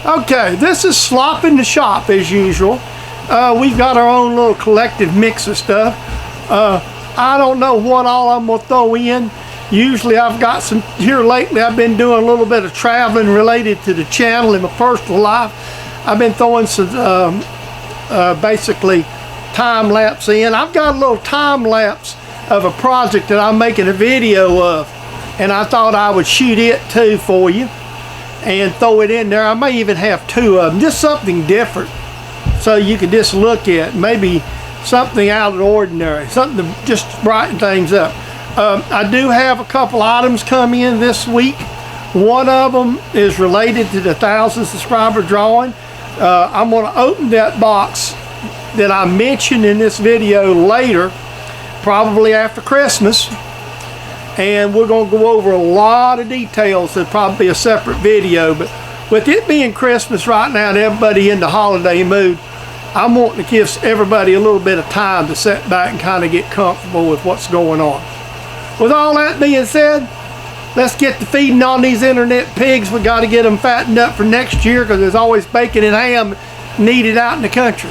Okay, this is Slop in the shop as usual. We've got our own little collective mix of stuff. I don't know what all I'm gonna throw in. Usually I've got some, here lately I've been doing a little bit of traveling related to the channel in my personal life. I've been throwing some basically time lapse in. I've got a little time lapse of a project that I'm making a video of, and I thought I would shoot it too for you and throw it in there. I may even have two of them, just something different so you can just look at maybe something out of the ordinary, something to just brighten things up. I do have a couple items come in this week. One of them is related to the 1,000 subscriber drawing. I'm going to open that box that I mentioned in this video later, probably after Christmas, and we're going to go over a lot of details. There'll probably be a separate video, but with it being Christmas right now and everybody in the holiday mood, I'm wanting to give everybody a little bit of time to sit back and kind of get comfortable with what's going on. With all that being said, let's get to feeding on these internet pigs. We got to get them fattened up for next year because there's always bacon and ham needed out in the country.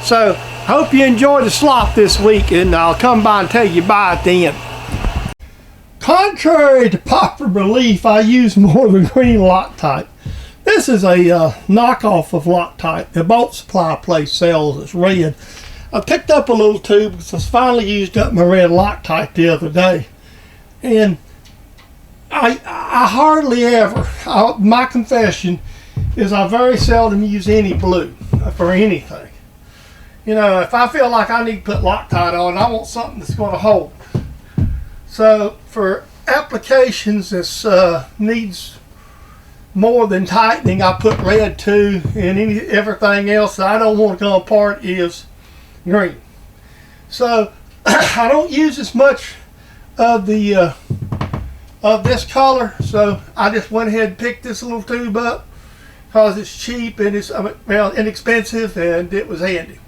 So, hope you enjoy the slop this week, and I'll come by and tell you bye at the end. Contrary to popular belief, I use more than green Loctite. This is a knockoff of Loctite. The bolt supply place sells it's red. I picked up a little tube because I finally used up my red Loctite the other day. And I hardly ever, my confession is I very seldom use any blue for anything. You know, if I feel like I need to put Loctite on, I want something that's going to hold. So for applications that needs more than tightening, I put red too, and everything else that I don't want to come apart is green. So I don't use as much of the of this color, so I just went ahead and picked this little tube up because it's cheap and it's well, inexpensive, and it was handy.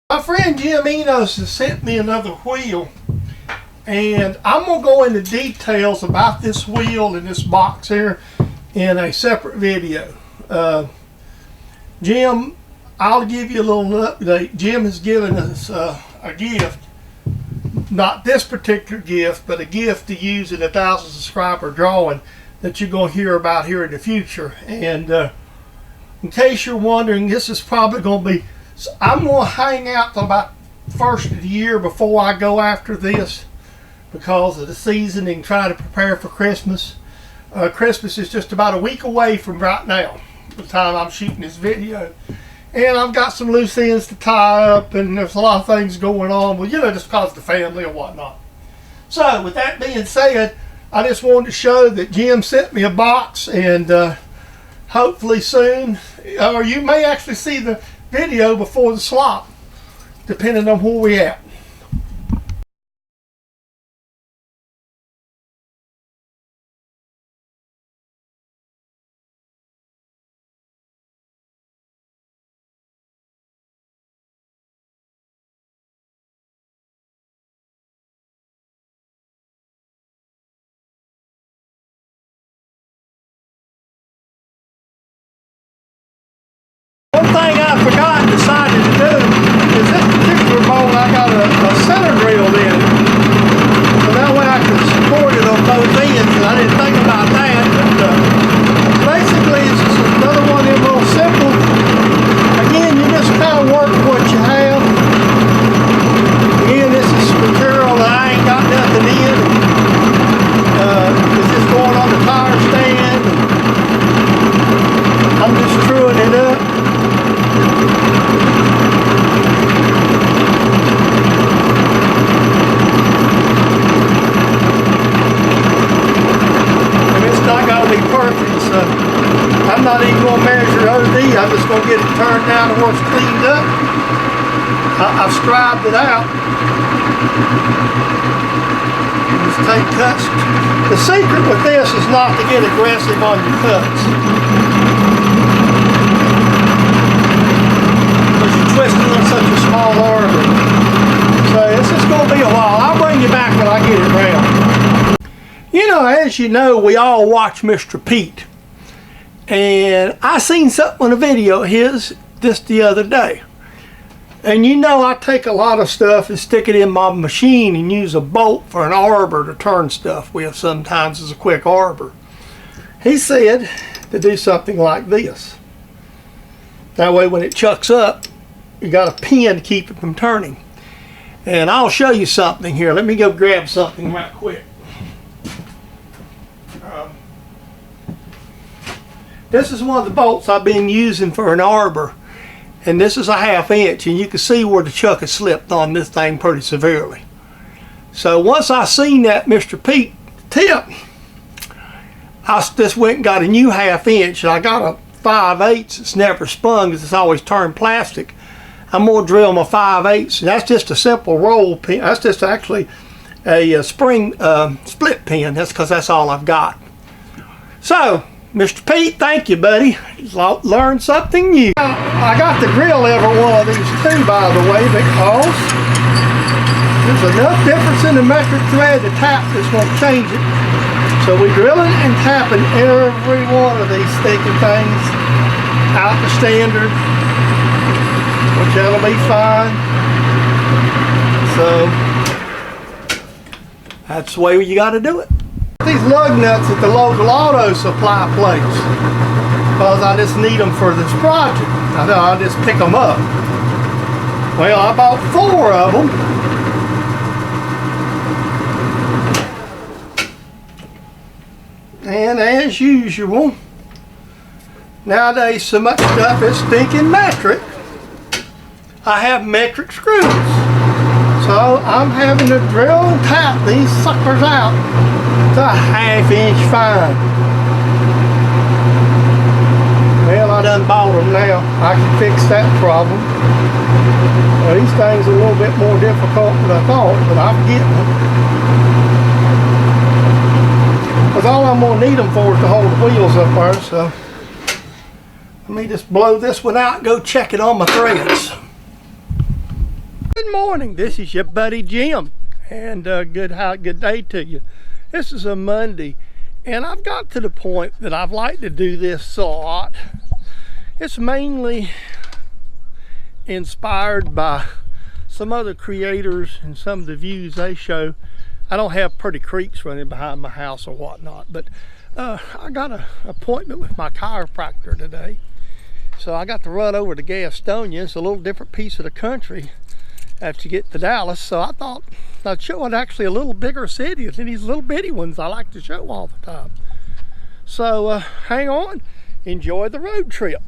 My friend Jim Enos has sent me another wheel, and I'm going to go into details about this wheel and this box here in a separate video. Jim, I'll give you a little update. Jim has given us a gift, not this particular gift, but a gift to use in a 1,000 subscriber drawing that you're going to hear about here in the future. And in case you're wondering, this is probably going to be, so I'm going to hang out till about first of the year before I go after this because of the season and try to prepare for Christmas. Christmas is just about a week away from right now, the time I'm shooting this video. And I've got some loose ends to tie up, and there's a lot of things going on, well, you know, just because of the family or whatnot. So with that being said, I just wanted to show that Jim sent me a box, and hopefully soon, or you may actually see the video before the slop, depending on where we at. One thing I forgot and decided to do is this particular bowl I got a center drilled in, so that way I can support it on both ends, and I didn't think about that, but basically it's just another one of them little simple. Again, you just kind of work what you have. Again, this is material that I ain't got nothing in. It's just going on the tire stand. I'm just screwing it up. And it's not going to be perfect, so I'm not even going to measure OD. I'm just going to get it turned down to where it's cleaned up. I've scribed it out. Just take cuts. The secret with this is not to get aggressive on your cuts. Because you're twisting on such a small arbor. So it's just going to be a while. I'll bring you back when I get it round. You know, as you know, we all watch Mr. Pete. And I seen something on a video of his just the other day. And you know, I take a lot of stuff and stick it in my machine and use a bolt for an arbor to turn stuff with sometimes as a quick arbor. He said to do something like this. That way when it chucks up, you got a pin to keep it from turning. And I'll show you something here. Let me go grab something right quick. This is one of the bolts I've been using for an arbor. And this is a 1/2 inch, and you can see where the chuck has slipped on this thing pretty severely. So once I seen that Mr. Pete tip, I just went and got a new 1/2 inch, and I got a 5/8. It's never spun because it's always turned plastic. I'm going to drill my 5/8, and that's just a simple roll pin. That's just actually a spring split pin. That's because that's all I've got. So, Mr. Pete, thank you, buddy. Learned something new. I got to drill every one of these too, by the way, because there's enough difference in the metric thread to tap that's going to change it. So we're drilling and tapping every one of these stinking things out the standard, which that'll be fine. So that's the way you got to do it. These lug nuts at the local auto supply place because I just need them for this project. I just pick them up. Well, I bought 4 of them. And as usual, nowadays so much stuff is stinking metric. I have metric screws. So I'm having to drill and tap these suckers out to a 1/2 inch fine. Well, I done bought them now. I can fix that problem. Well, these things are a little bit more difficult than I thought, but I'm getting them. Because all I'm going to need them for is to hold the wheels up there. So let me just blow this one out and go check it on my threads. Good morning, this is your buddy Jim, and good day to you. This is a Monday, and I've got to the point that I've liked to do this a lot. It's mainly inspired by some other creators and some of the views they show. I don't have pretty creeks running behind my house or whatnot, but I got an appointment with my chiropractor today, so I got to run over to Gastonia. It's a little different piece of the country after you get to Dallas, so I thought I'd show it actually a little bigger city than these little bitty ones I like to show all the time. So hang on, enjoy the road trip.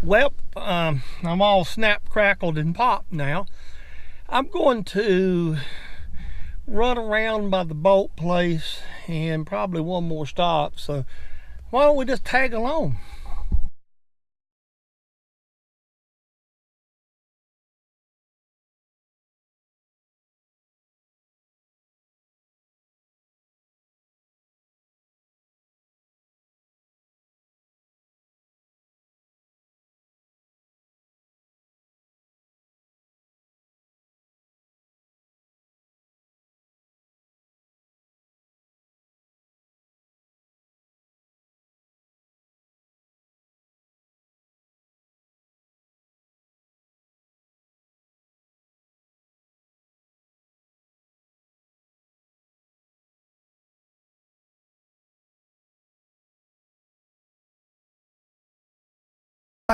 Well, I'm all snap, crackled, and popped now. I'm going to run around by the bolt place and probably one more stop. So why don't we just tag along?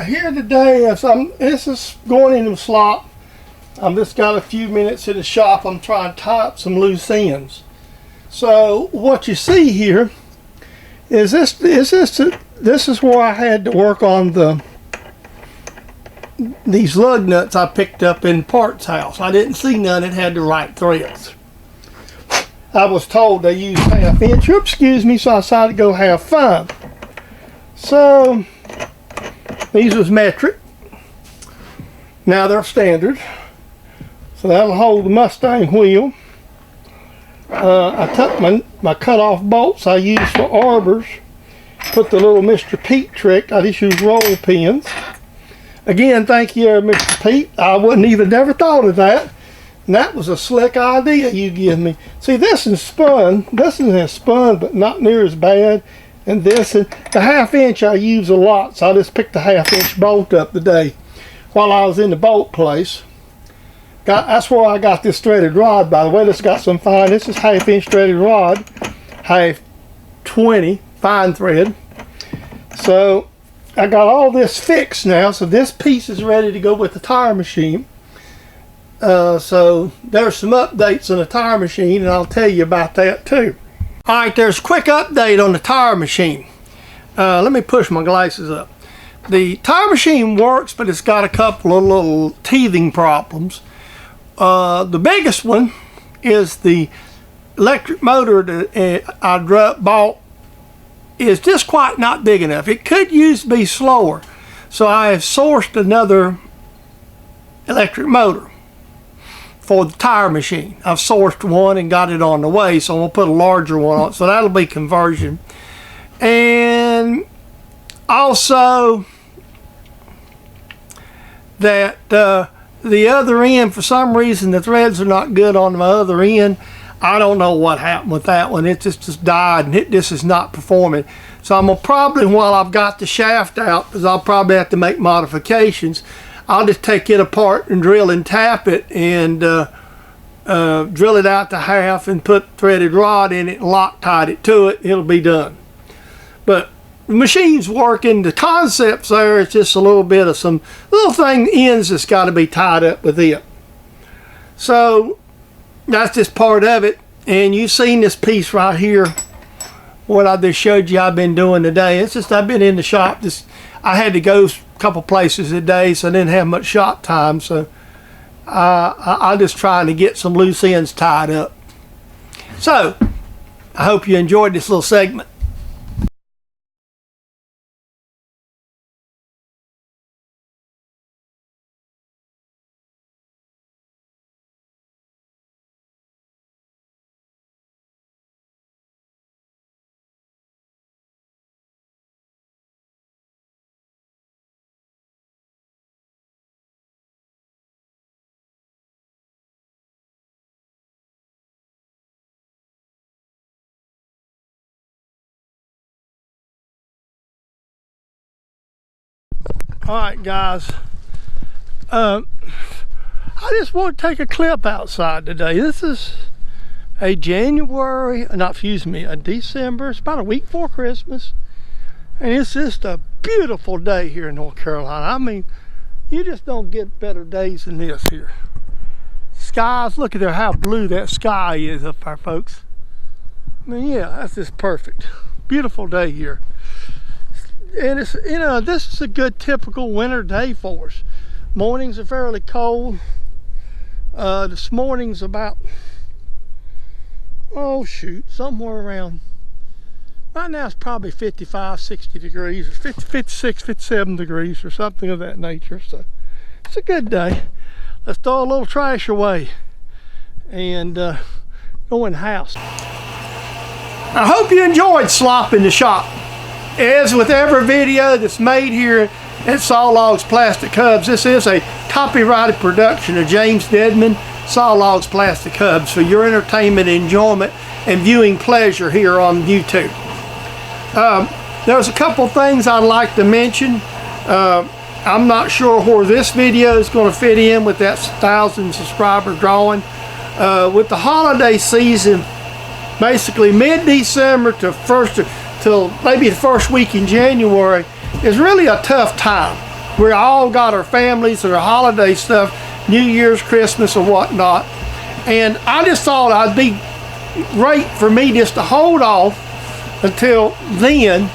Here today, this is going into Slop. I've just got a few minutes in the shop. I'm trying to tie up some loose ends. So what you see here is this is where I had to work on these lug nuts I picked up in Parts House. I didn't see none that had the right threads. I was told they used 1/2 inch. Oops, excuse me. So I decided to go 1/2. So these was metric. Now they're standard. So that'll hold the Mustang wheel. I took my cut-off bolts I use for arbors. Put the little Mr. Pete trick. I just use roll pins. Again, thank you, Mr. Pete. I wouldn't even never thought of that. And that was a slick idea you give me. See, this is spun. This one has spun, but not near as bad. And this, the 1/2 inch I use a lot, so I just picked a 1/2 inch bolt up today while I was in the bolt place. That's where I got this threaded rod, by the way. This got some fine. This is 1/2 inch threaded rod, 20 fine thread. So I got all this fixed now, so this piece is ready to go with the tire machine. So there's some updates on the tire machine, and I'll tell you about that too. All right, there's a quick update on the tire machine. Let me push my glasses up. The tire machine works, but it's got a couple of little teething problems. The biggest one is the electric motor that I bought is just quite not big enough. It could use to be slower. So I have sourced another electric motor for the tire machine. I've sourced one and got it on the way, so I'm going to put a larger one on. So that'll be conversion. And also that the other end, for some reason the threads are not good on the other end. I don't know what happened with that one. It just died, and this is not performing. So I'm going to probably, while I've got the shaft out, because I'll probably have to make modifications, I'll just take it apart and drill and tap it and drill it out to 1/2 and put threaded rod in it and Loctite it to it. It'll be done. But the machine's working. The concept's there. It's just a little bit of some little thing ends that's got to be tied up with it. So that's just part of it. And you've seen this piece right here, what I just showed you I've been doing today. It's just I've been in the shop. I had to go a couple places today, so I didn't have much shop time. So I'm just trying to get some loose ends tied up. So I hope you enjoyed this little segment. All right, guys, I just want to take a clip outside today. This is a December. It's about a week before Christmas, and it's just a beautiful day here in North Carolina. I mean, you just don't get better days than this here. Skies, look at there, how blue that sky is up there, folks. I mean, yeah, that's just perfect. Beautiful day here. And it's, you know, this is a good typical winter day for us. Mornings are fairly cold. This morning's about, oh shoot, somewhere around, right now it's probably 55, 60 degrees, or 50, 56, 57 degrees, or something of that nature. So it's a good day. Let's throw a little trash away and go in the house. I hope you enjoyed Slop in the Shop. As with every video that's made here at Saw Logs Plastic Hubs, this is a copyrighted production of James Dedman, Saw Logs Plastic Hubs, for your entertainment, enjoyment, and viewing pleasure here on YouTube. There's a couple things I'd like to mention. I'm not sure where this video is going to fit in with that 1,000 subscriber drawing. With the holiday season, basically mid-December to till maybe the first week in January is really a tough time. We all got our families and our holiday stuff, New Year's, Christmas, or whatnot. And I just thought I'd be great for me just to hold off until then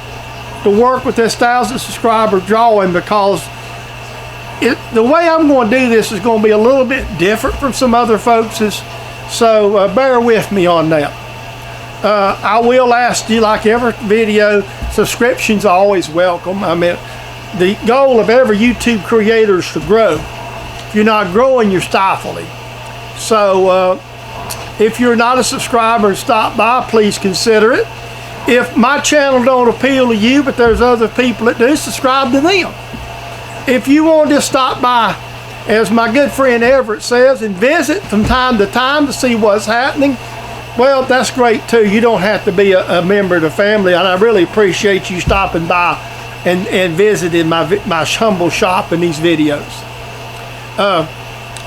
to work with this 1,000 subscriber drawing, because the way I'm going to do this is going to be a little bit different from some other folks'. So bear with me on that. I will ask you, like every video, subscriptions are always welcome. I mean, the goal of every YouTube creator is to grow. If you're not growing, you're stifling. So if you're not a subscriber and stop by, please consider it. If my channel don't appeal to you, but there's other people that do, subscribe to them. If you want to stop by, as my good friend Everett says, and visit from time to time to see what's happening, well, that's great too. You don't have to be a member of the family, and I really appreciate you stopping by and visiting my humble shop in these videos.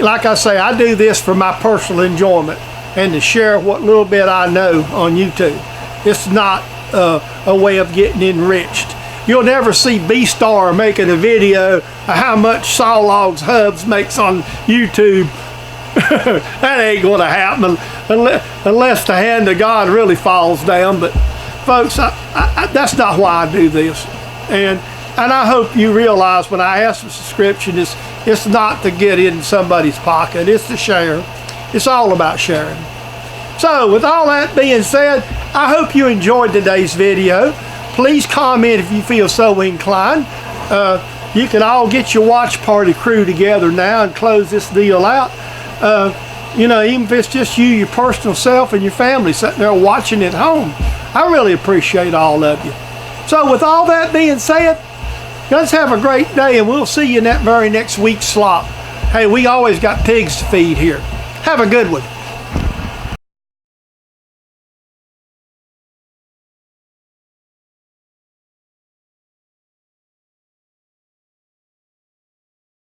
Like I say, I do this for my personal enjoyment and to share what little bit I know on YouTube. It's not a way of getting enriched. You'll never see B-Star making a video of how much saw logs Hubs makes on YouTube. That ain't going to happen unless the hand of God really falls down. But folks, that's not why I do this. And I hope you realize when I ask for subscription, it's not to get in somebody's pocket. It's to share. It's all about sharing. So with all that being said, I hope you enjoyed today's video. Please comment if you feel so inclined. You can all get your watch party crew together now and close this deal out. You know, even if it's just you, your personal self, and your family sitting there watching at home. I really appreciate all of you. So with all that being said, guys, have a great day, and we'll see you in that very next week's slop. Hey, we always got pigs to feed here. Have a good one.